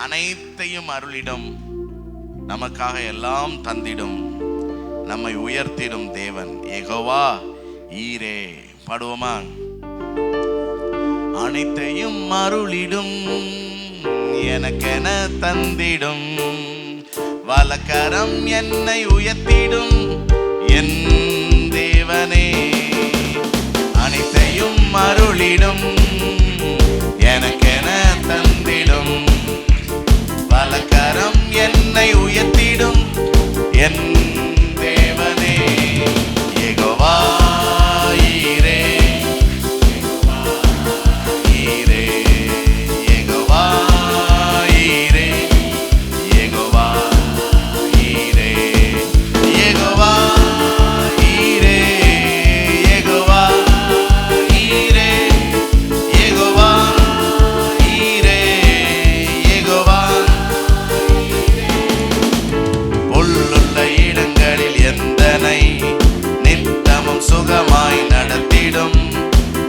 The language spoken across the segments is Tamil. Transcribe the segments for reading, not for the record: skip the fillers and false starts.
அனைத்தையும் அருளிடும், நமக்காக எல்லாம் தந்திடும், நம்மை உயர்த்திடும் தேவன் யெகோவா ஈரே. பாடுவோமா? அனைத்தையும் அருளிடும், எனக்கென தந்திடும், வலக்கரம் என்னை உயர்த்திடும் என் தேவனே. அனைத்தையும் அருளிடும், எனக்கென தந்திடும், வலக்கரம் என்னை உயர்த்திடும் என் தேவனே. யெகோவா ஈரே, ஈரே, யெகோவா ஈரே, யெகோவா ஈரே, யெகோவா ஈரே, யெகோவா ஈரே, யெகோவா ஈரே, யெகோவா. புல்லுள்ள இடங்களில் எந்தனை நித்தமும் சுகமாய் நடத்திடும்,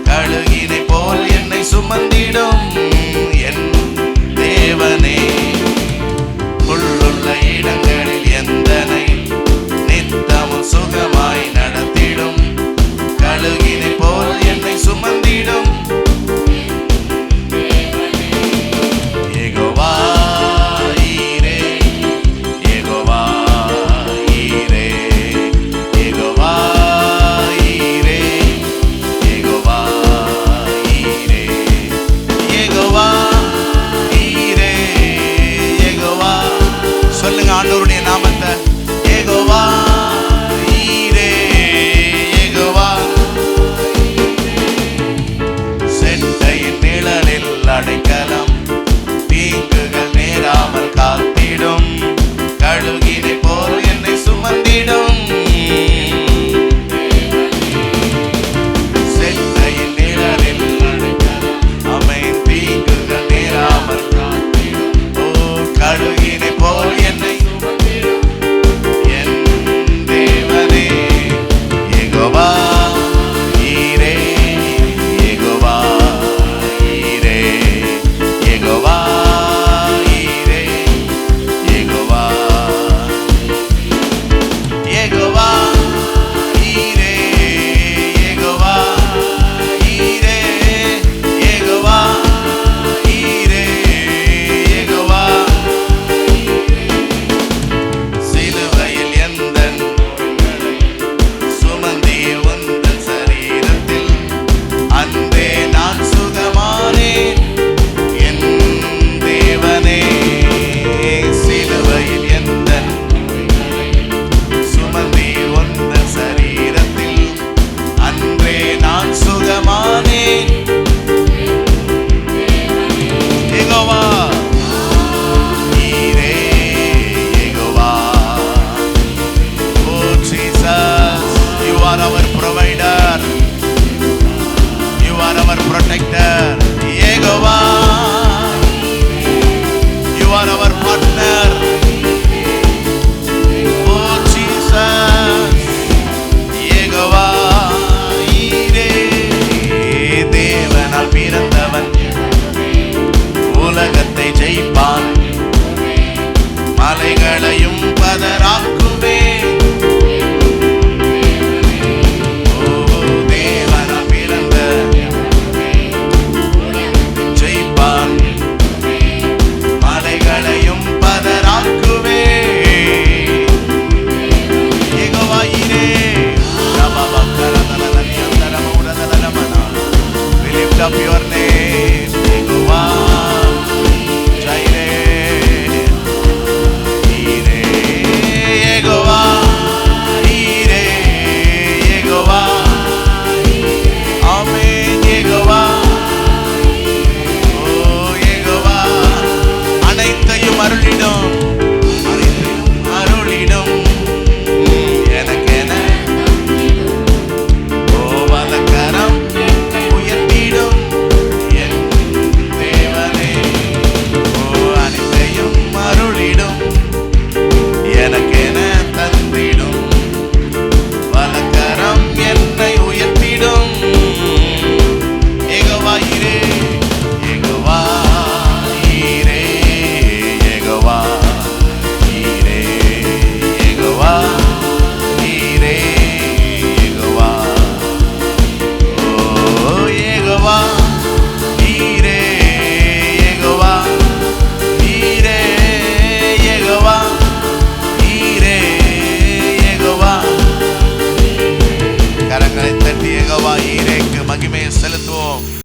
கழுகினை போல் என்னை சுமந்திடும் என் தேவனே. புல்லுள்ள இடங்களில் எந்தனை நித்தமும் சுகமாய் நடத்திடும், கழுகினை போல் என்னை சுமந்திடும் யெகோவா ஈரே, யெகோவா ஈரே, யெகோவா ஈரே, யெகோவா ஈரே, யெகோவா ஈரே, யெகோவா. சொல்லுங்க ஆண்டவருடைய நாமத்தை. யெகோவா ஈரே, யெகோவா. செட்டையின் நிழலில் அடைக்கலம், தீங்குகள் நேராமல் காத்திடும், கழுகினை போல் என்னை சுமந்திடும். செட்டையின் நிழலில் அடைக்கலம், ஆமென், தீங்குகள் நேராமல் காத்திடும், ஓ கழுகினை போல் என்னை சுமந்திடும் செல்வோம்.